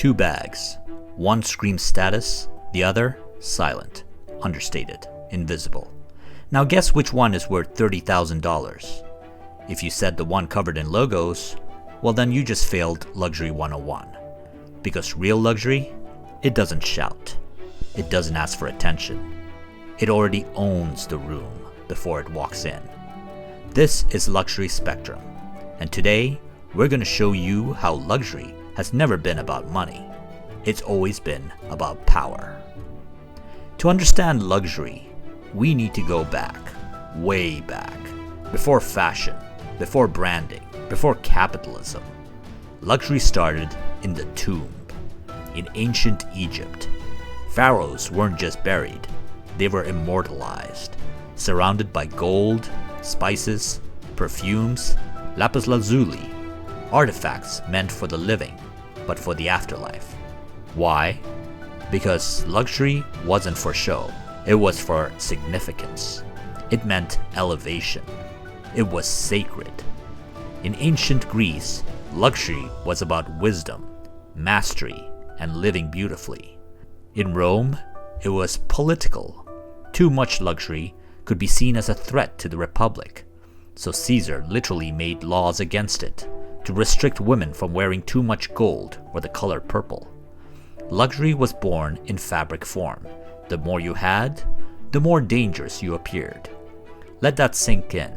Two bags. One screams status, the other silent, understated, invisible. Now guess which one is worth $30,000. If you said the one covered in logos, well then you just failed Luxury 101. Because real luxury, it doesn't shout. It doesn't ask for attention. It already owns the room before it walks in. This is Luxury Spectrum, and today we're going to show you how luxury has never been about money. It's always been about power. To understand luxury, we need to go back, way back, before fashion, before branding, before capitalism. Luxury started in the tomb, in ancient Egypt. Pharaohs weren't just buried, they were immortalized, surrounded by gold, spices, perfumes, lapis lazuli, artifacts meant for the living, but for the afterlife. Why? Because luxury wasn't for show, it was for significance. It meant elevation. It was sacred. In ancient Greece, luxury was about wisdom, mastery, and living beautifully. In Rome, it was political. Too much luxury could be seen as a threat to the Republic, so Caesar literally made laws against it to restrict women from wearing too much gold or the color purple. Luxury was born in fabric form. The more you had, the more dangerous you appeared. Let that sink in.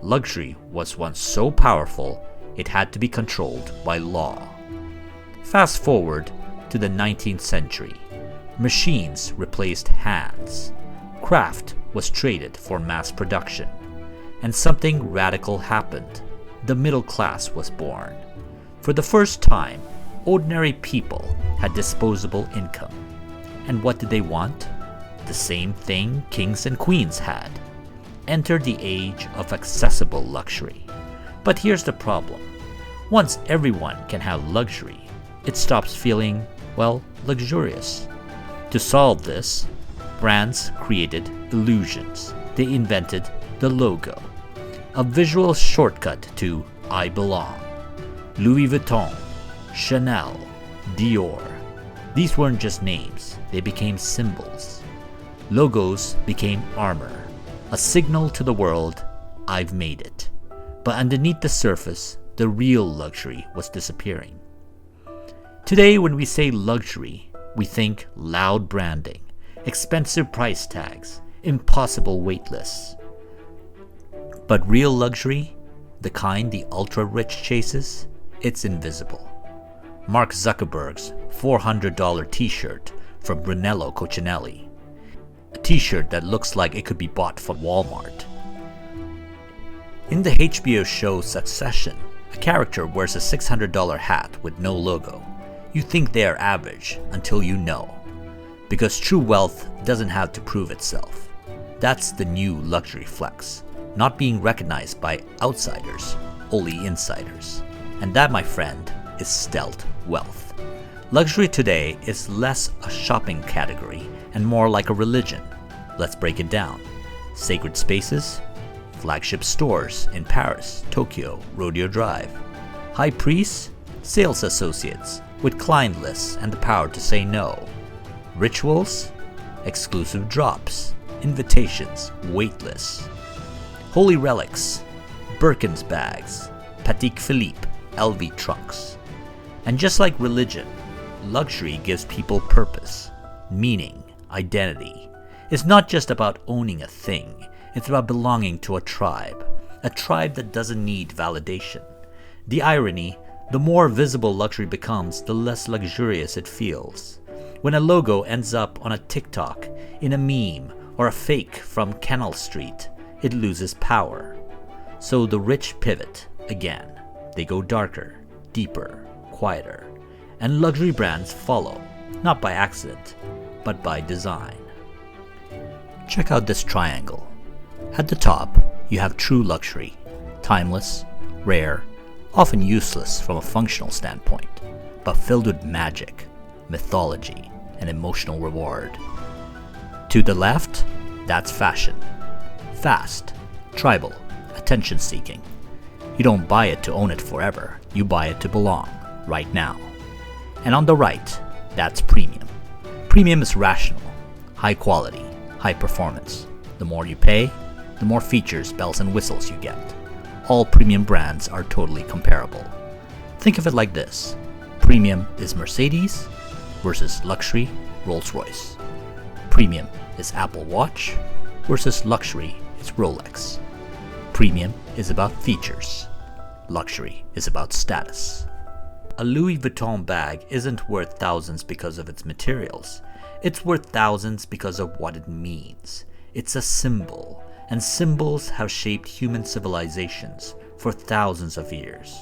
Luxury was once so powerful, it had to be controlled by law. Fast forward to the 19th century. Machines replaced hands. Craft was traded for mass production. And something radical happened. The middle class was born. For the first time, ordinary people had disposable income. And what did they want? The same thing kings and queens had. Enter the age of accessible luxury. But here's the problem. Once everyone can have luxury, it stops feeling, well, luxurious. To solve this, brands created illusions. They invented the logo, a visual shortcut to I belong. Louis Vuitton, Chanel, Dior. These weren't just names, they became symbols. Logos became armor, a signal to the world, I've made it. But underneath the surface, the real luxury was disappearing. Today, when we say luxury, we think loud branding, expensive price tags, impossible wait lists. But real luxury, the kind the ultra-rich chases, it's invisible. Mark Zuckerberg's $400 t-shirt from Brunello Cucinelli. A t-shirt that looks like it could be bought from Walmart. In the HBO show Succession, a character wears a $600 hat with no logo. You think they are average until you know. Because true wealth doesn't have to prove itself. That's the new luxury flex. Not being recognized by outsiders, only insiders. And that, my friend, is stealth wealth. Luxury today is less a shopping category and more like a religion. Let's break it down. Sacred spaces, flagship stores in Paris, Tokyo, Rodeo Drive. High priests, sales associates with client lists and the power to say no. Rituals, exclusive drops, invitations, wait lists. Holy relics, Birkin's bags, Patek Philippe, LV trunks. And just like religion, luxury gives people purpose, meaning, identity. It's not just about owning a thing, it's about belonging to a tribe that doesn't need validation. The irony, the more visible luxury becomes, the less luxurious it feels. When a logo ends up on a TikTok, in a meme, or a fake from Canal Street, it loses power. So the rich pivot again. They go darker, deeper, quieter. And luxury brands follow, not by accident, but by design. Check out this triangle. At the top, you have true luxury, timeless, rare, often useless from a functional standpoint, but filled with magic, mythology, and emotional reward. To the left, that's fashion. Fast, tribal, attention-seeking. You don't buy it to own it forever, you buy it to belong, right now. And on the right, that's premium. Premium is rational, high quality, high performance. The more you pay, the more features, bells and whistles you get. All premium brands are totally comparable. Think of it like this. Premium is Mercedes versus luxury Rolls-Royce. Premium is Apple Watch versus luxury is Rolex. Premium is about features. Luxury is about status. A Louis Vuitton bag isn't worth thousands because of its materials. It's worth thousands because of what it means. It's a symbol, and symbols have shaped human civilizations for thousands of years.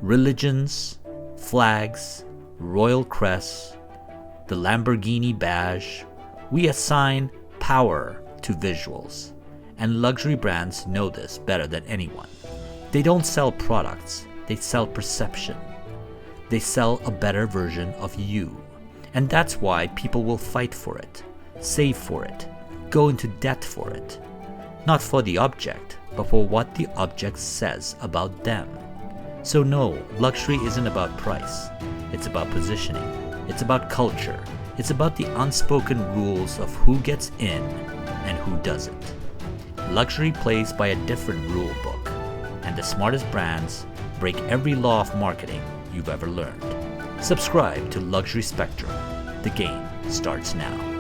Religions, flags, royal crests, the Lamborghini badge, we assign power to visuals. And luxury brands know this better than anyone. They don't sell products, they sell perception. They sell a better version of you. And that's why people will fight for it, save for it, go into debt for it. Not for the object, but for what the object says about them. So no, luxury isn't about price. It's about positioning. It's about culture. It's about the unspoken rules of who gets in and who doesn't. Luxury plays by a different rule book, and the smartest brands break every law of marketing you've ever learned. Subscribe to Luxury Spectrum. The game starts now.